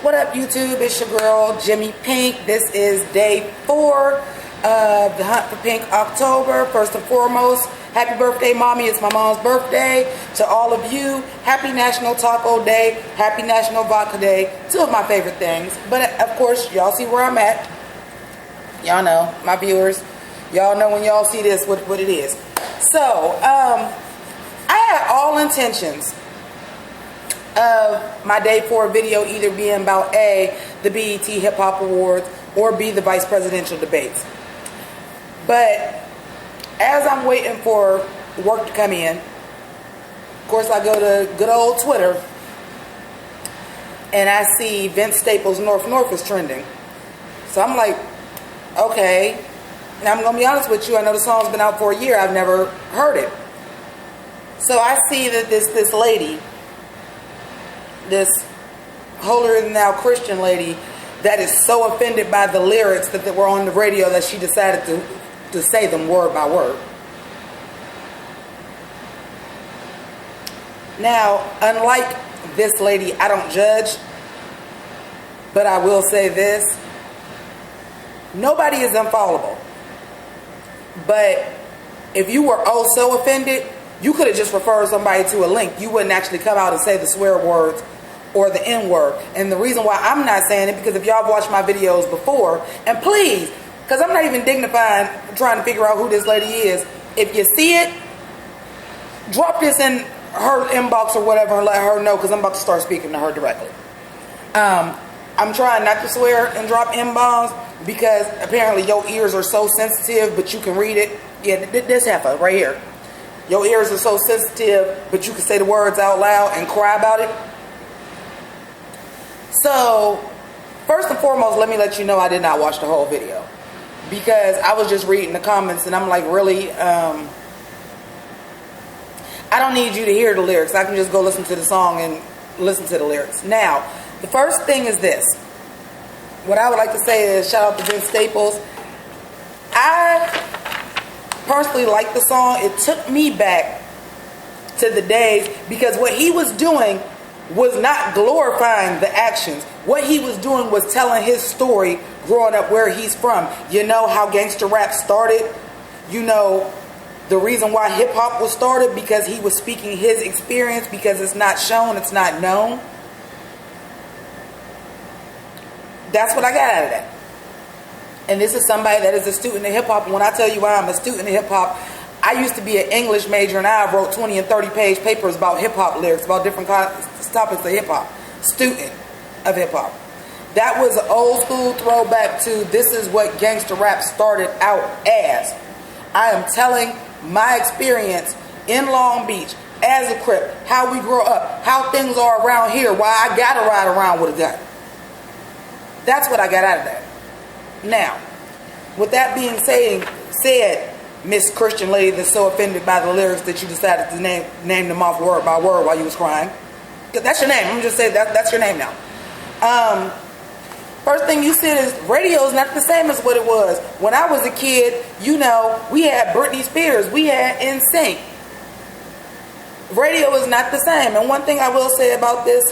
What up, YouTube? It's your girl, Jimmi Pynk. This is day 4 of the Hunt for Pynk October. First and foremost, happy birthday, Mommy. It's my mom's birthday. To all of you, happy National Taco Day, happy National Vodka Day. 2 of my favorite things. But, of course, y'all see where I'm at. Y'all know, my viewers. Y'all know when y'all see this what it is. So, I had all intentions of my day 4 video either being about A, the BET Hip Hop Awards, or B, the vice presidential debates. But as I'm waiting for work to come in, of course I go to good old Twitter and I see Vince Staples' Norf Norf is trending. So I'm like, okay. Now I'm gonna be honest with you, I know the song's been out for a year, I've never heard it. So I see that this lady, this holier-than-thou Christian lady that is so offended by the lyrics that were on the radio that she decided to say them word by word. Now, unlike this lady, I don't judge, but I will say this. Nobody is infallible. But if you were oh so offended, you could have just referred somebody to a link. You wouldn't actually come out and say the swear words or the N-word. And the reason why I'm not saying it, because if y'all have watched my videos before, and please, because I'm not even dignifying trying to figure out who this lady is, if you see it, drop this in her inbox or whatever and let her know, because I'm about to start speaking to her directly. I'm trying not to swear and drop N-bombs because apparently your ears are so sensitive, but you can read it. Yeah, this heifer right here. Your ears are so sensitive, but you can say the words out loud and cry about it. So, first and foremost, let me let you know I did not watch the whole video. Because I was just reading the comments and I'm like, really? I don't need you to hear the lyrics. I can just go listen to the song and listen to the lyrics. Now, the first thing is this. What I would like to say is shout out to Vince Staples. I personally like the song. It took me back to the days because what he was doing was not glorifying the actions. What he was doing was telling his story growing up where he's from. You know how gangster rap started? You know the reason why hip hop was started? Because he was speaking his experience, because it's not shown, it's not known. That's what I got out of that. And this is somebody that is a student of hip hop. And when I tell you why I'm a student of hip hop, I used to be an English major and I wrote 20 and 30 page papers about hip hop lyrics, about different topics of hip hop. Student of hip hop. That was an old school throwback to this is what gangster rap started out as. I am telling my experience in Long Beach as a Crip, how we grow up, how things are around here, why I gotta ride around with a gun. That's what I got out of that. Now, with that being said, Miss Christian lady that's so offended by the lyrics that you decided to name them off word by word while you was crying. That's your name. I'm just saying that's your name now. First thing you said is radio is not the same as what it was. When I was a kid, you know, we had Britney Spears. We had NSYNC. Radio is not the same. And one thing I will say about this,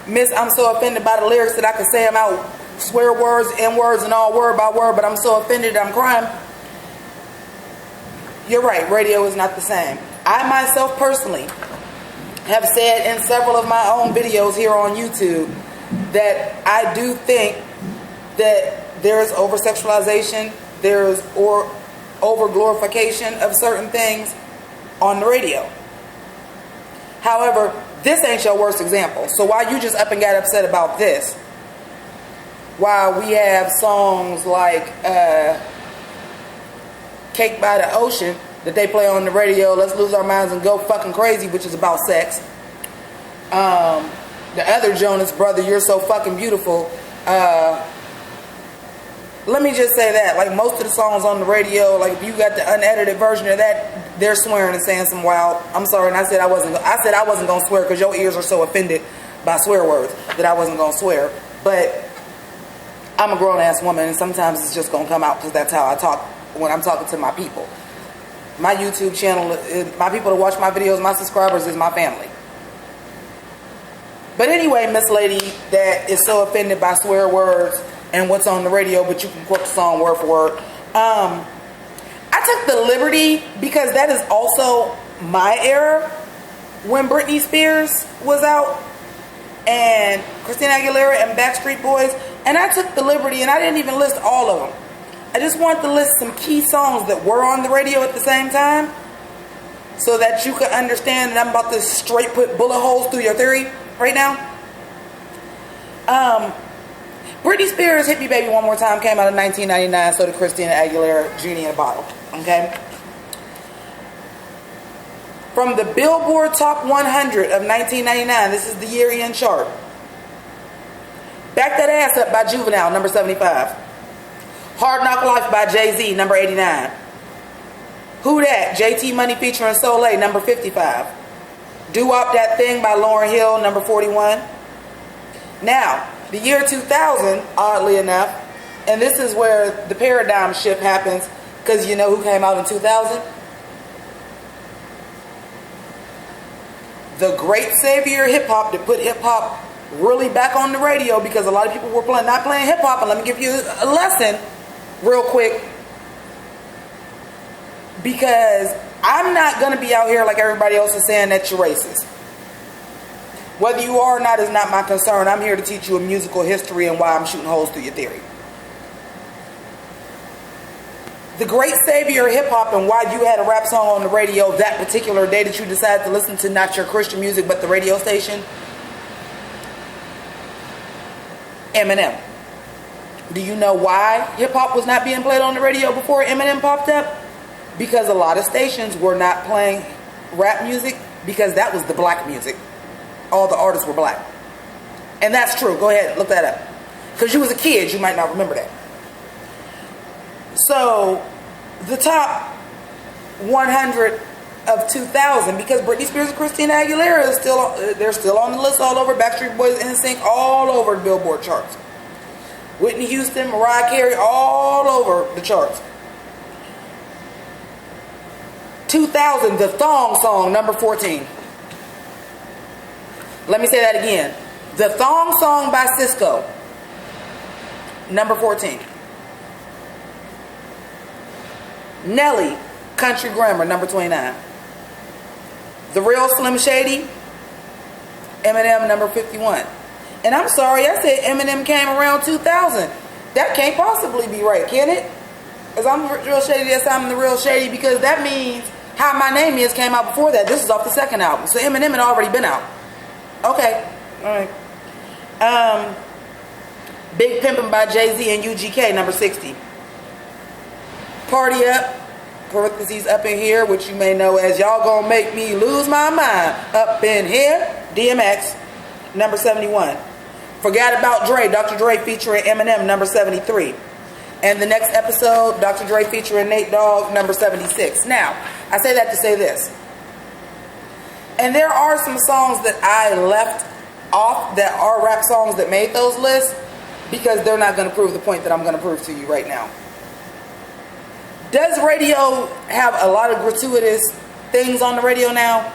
Miss, I'm so offended by the lyrics that I can say them out, swear words, N-words, and all word by word, but I'm so offended I'm crying. You're right, radio is not the same. I myself personally have said in several of my own videos here on YouTube that I do think that there's over-sexualization, there's over-glorification of certain things on the radio. However, this ain't your worst example. So while you just up and got upset about this, while we have songs like Cake by the Ocean that they play on the radio, Let's Lose Our Minds and Go Fucking Crazy, which is about sex. The other Jonas Brother, You're So Fucking Beautiful. Let me just say that, like most of the songs on the radio, like if you got the unedited version of that, they're swearing and saying some wild. I'm sorry, and I said I wasn't gonna swear because your ears are so offended by swear words that I wasn't gonna swear. But I'm a grown ass woman, and sometimes it's just gonna come out because that's how I talk when I'm talking to my people. My YouTube channel, my people that watch my videos, my subscribers is my family. But anyway, Miss Lady that is so offended by swear words and what's on the radio, but you can quote the song word for word. I took the liberty, because that is also my era, when Britney Spears was out and Christina Aguilera and Backstreet Boys, and I took the liberty, and I didn't even list all of them. I just wanted to list some key songs that were on the radio at the same time, so that you could understand that I'm about to straight put bullet holes through your theory right now. Britney Spears' Hit Me Baby One More Time came out in 1999, so did Christina Aguilera, Genie in a Bottle. Okay? From the Billboard Top 100 of 1999, this is the year-end chart. Back That Ass Up by Juvenile, number 75. Hard Knock Life by Jay-Z, number 89. Who Dat, JT Money featuring Soleil, number 55. Do Wop That Thing by Lauryn Hill, number 41. Now, the year 2000, oddly enough, and this is where the paradigm shift happens, because you know who came out in 2000? The great savior of hip-hop that put hip-hop really back on the radio, because a lot of people were not playing hip-hop. And let me give you a lesson real quick, because I'm not going to be out here like everybody else is saying that you're racist. Whether you are or not is not my concern. I'm here to teach you a musical history and why I'm shooting holes through your theory. The great savior of hip-hop and why you had a rap song on the radio that particular day that you decided to listen to not your Christian music but the radio station, Eminem. Do you know why hip-hop was not being played on the radio before Eminem popped up? Because a lot of stations were not playing rap music, because that was the black music. All the artists were black. And that's true. Go ahead, look that up. Because you was a kid, you might not remember that. So, the top 100 of 2000, because Britney Spears and Christina Aguilera is they're still on the list all over. Backstreet Boys, NSYNC, all over the Billboard charts. Whitney Houston, Mariah Carey, all over the charts. 2000, the Thong Song, number 14. Let me say that again. The Thong Song by Cisco, number 14. Nelly, Country Grammar, number 29. The Real Slim Shady, Eminem, number 51. And I'm sorry, I said Eminem came around 2000. That can't possibly be right, can it? Because I'm Real Shady, yes, I'm the Real Shady, because that means How My Name Is came out before that. This is off the second album. So Eminem had already been out. Okay. All right. Big Pimpin' by Jay-Z and UGK, number 60. Party Up, parentheses up in here, which you may know as Y'all Gonna Make Me Lose My Mind, up in here, DMX, number 71. Forgot About Dre, Dr. Dre featuring Eminem, number 73. And the next episode, Dr. Dre featuring Nate Dogg, number 76. Now, I say that to say this. And there are some songs that I left off that are rap songs that made those lists, because they're not going to prove the point that I'm going to prove to you right now. Does radio have a lot of gratuitous things on the radio now?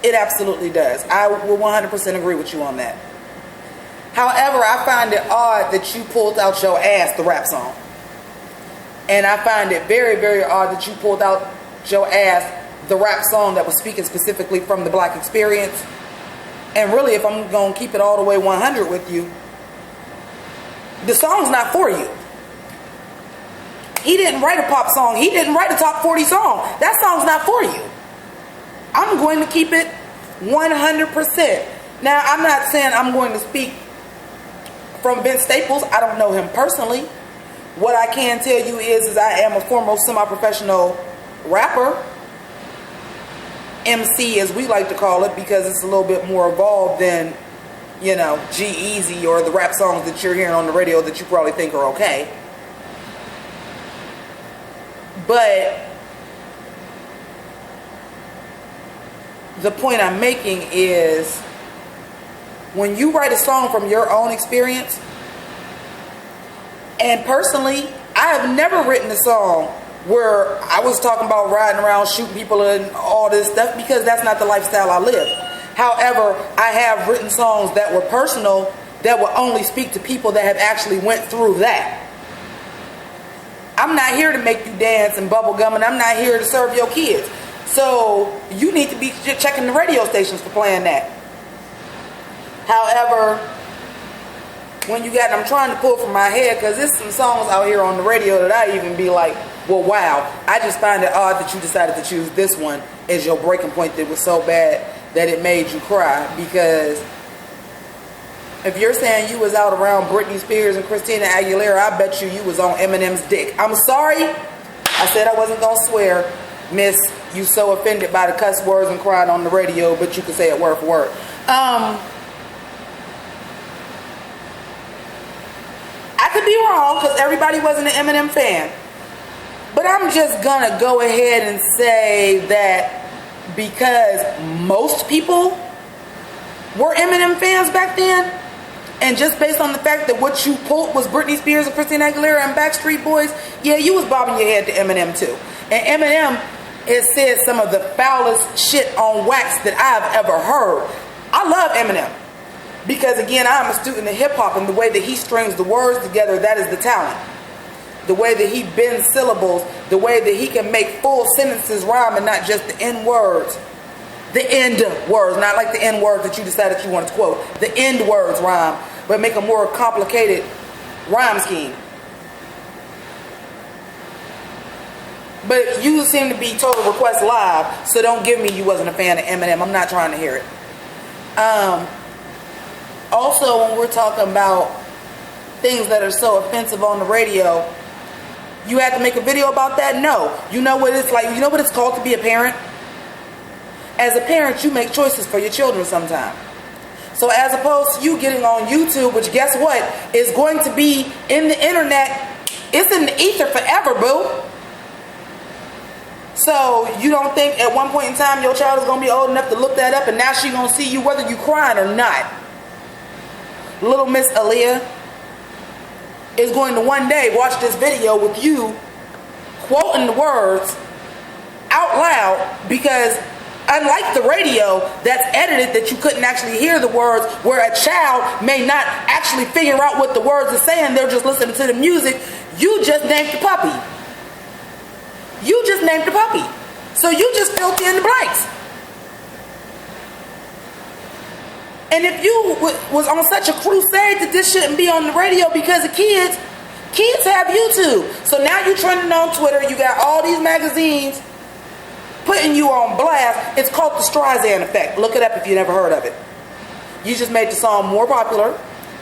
It absolutely does. I will 100% agree with you on that. However, I find it odd that you pulled out your ass the rap song. And I find it very, very odd that you pulled out your ass the rap song that was speaking specifically from the black experience. And really, if I'm going to keep it all the way 100 with you, the song's not for you. He didn't write a pop song. He didn't write a top 40 song. That song's not for you. I'm going to keep it 100%. Now, I'm not saying I'm going to speak from Vince Staples. I don't know him personally. What I can tell you is I am a former semi-professional rapper. MC, as we like to call it, because it's a little bit more evolved than, you know, G-Eazy or the rap songs that you're hearing on the radio that you probably think are okay. But the point I'm making is, when you write a song from your own experience, and personally, I have never written a song where I was talking about riding around, shooting people and all this stuff, because that's not the lifestyle I live. However, I have written songs that were personal, that will only speak to people that have actually went through that. I'm not here to make you dance and bubble gum, and I'm not here to serve your kids. So you need to be checking the radio stations for playing that. However, when you got, and I'm trying to pull from my head, because there's some songs out here on the radio that I even be like, well, wow. I just find it odd that you decided to choose this one as your breaking point that was so bad that it made you cry. Because if you're saying you was out around Britney Spears and Christina Aguilera, I bet you was on Eminem's dick. I'm sorry. I said I wasn't going to swear. Miss, you so offended by the cuss words and crying on the radio, but you can say it word for word. I could be wrong because everybody wasn't an Eminem fan. But I'm just going to go ahead and say that because most people were Eminem fans back then, and just based on the fact that what you pulled was Britney Spears and Christina Aguilera and Backstreet Boys, yeah, you was bobbing your head to Eminem too. And Eminem has said some of the foulest shit on wax that I've ever heard. I love Eminem because, again, I'm a student of hip-hop, and the way that he strings the words together, that is the talent. The way that he bends syllables, the way that he can make full sentences rhyme and not just the end words. The end words, not like the end words that you decided you wanted to quote. The end words rhyme, but make a more complicated rhyme scheme. But you seem to be Total Request Live, so don't give me you wasn't a fan of Eminem. I'm not trying to hear it. Also, when we're talking about things that are so offensive on the radio, you had to make a video about that? No. You know what it's like? You know what it's called to be a parent? As a parent, you make choices for your children sometimes. So as opposed to you getting on YouTube, which guess what? Is going to be in the internet. It's in the ether forever, boo. So you don't think at one point in time your child is going to be old enough to look that up, and now she's going to see you whether you crying or not. Little Miss Aaliyah is going to one day watch this video with you quoting the words out loud, because unlike the radio that's edited that you couldn't actually hear the words, where a child may not actually figure out what the words are saying, they're just listening to the music, you just named the puppy. You just named the puppy. So you just filled in the blanks. And if you was on such a crusade that this shouldn't be on the radio because of kids have YouTube. So now you're trending on Twitter. You got all these magazines putting you on blast. It's called the Streisand effect. Look it up if you never heard of it. You just made the song more popular.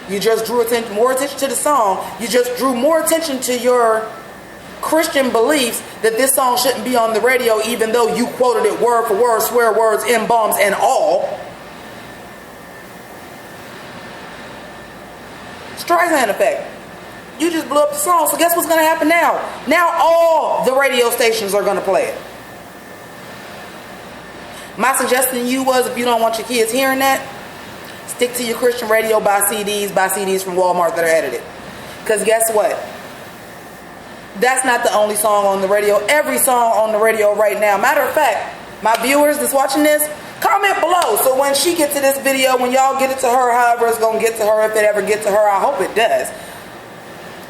You just drew more attention to the song. You just drew more attention to your Christian beliefs that this song shouldn't be on the radio, even though you quoted it word for word, swear words, M-bombs, and all. Streisand effect. You just blew up the song. So guess what's going to happen now? Now all the radio stations are going to play it. My suggestion to you was, if you don't want your kids hearing that, stick to your Christian radio, buy CDs from Walmart that are edited. Because guess what? That's not the only song on the radio. Every song on the radio right now. Matter of fact, my viewers that's watching this, comment below. So when she gets to this video, when y'all get it to her, however it's going to get to her, if it ever gets to her, I hope it does.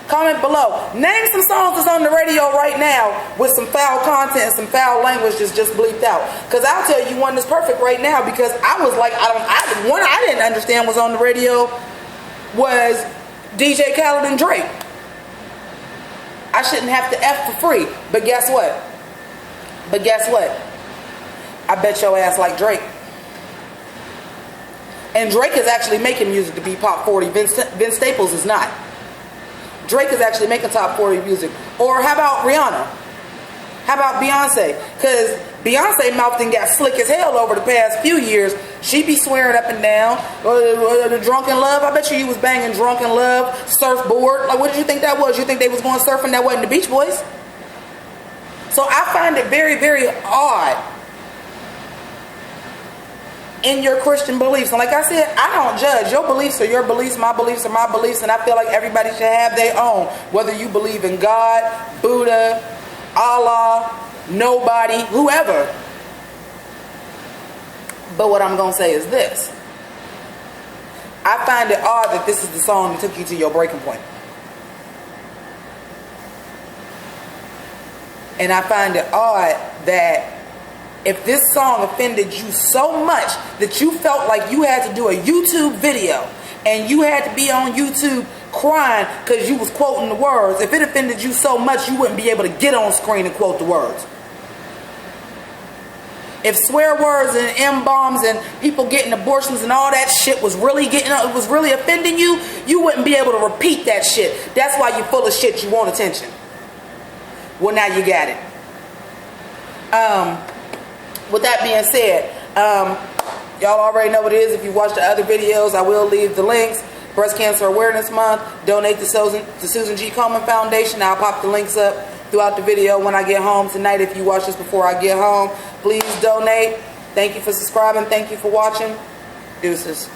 Comment below. Name some songs that's on the radio right now with some foul content and some foul language that's just bleeped out. Because I'll tell you one that's perfect right now, because I was like, one I didn't understand was on the radio was DJ Khaled and Drake. I shouldn't have to F for free. But guess what? I bet your ass like Drake. And Drake is actually making music to be pop 40. Vince Staples is not. Drake is actually making top 40 music. Or how about Rihanna? How about Beyonce? Because Beyonce mouth done got slick as hell over the past few years. She be swearing up and down. The Drunken Love. I bet you was banging Drunken Love. Surfboard. Like, what did you think that was? You think they was going surfing? That wasn't the Beach Boys? So I find it very, very odd in your Christian beliefs. And like I said, I don't judge. Your beliefs are your beliefs, my beliefs are my beliefs, and I feel like everybody should have their own. Whether you believe in God, Buddha, Allah, nobody, whoever. But what I'm going to say is this. I find it odd that this is the song that took you to your breaking point. And I find it odd that if this song offended you so much that you felt like you had to do a YouTube video and you had to be on YouTube crying because you was quoting the words, if it offended you so much you wouldn't be able to get on screen and quote the words. If swear words and M-bombs and people getting abortions and all that shit was really offending you, you wouldn't be able to repeat that shit. That's why you're full of shit. You want attention. Well, now you got it. With that being said, y'all already know what it is. If you watch the other videos, I will leave the links. Breast Cancer Awareness Month. Donate to Susan G. Komen Foundation. I'll pop the links up throughout the video when I get home tonight. If you watch this before I get home, please donate. Thank you for subscribing. Thank you for watching. Deuces.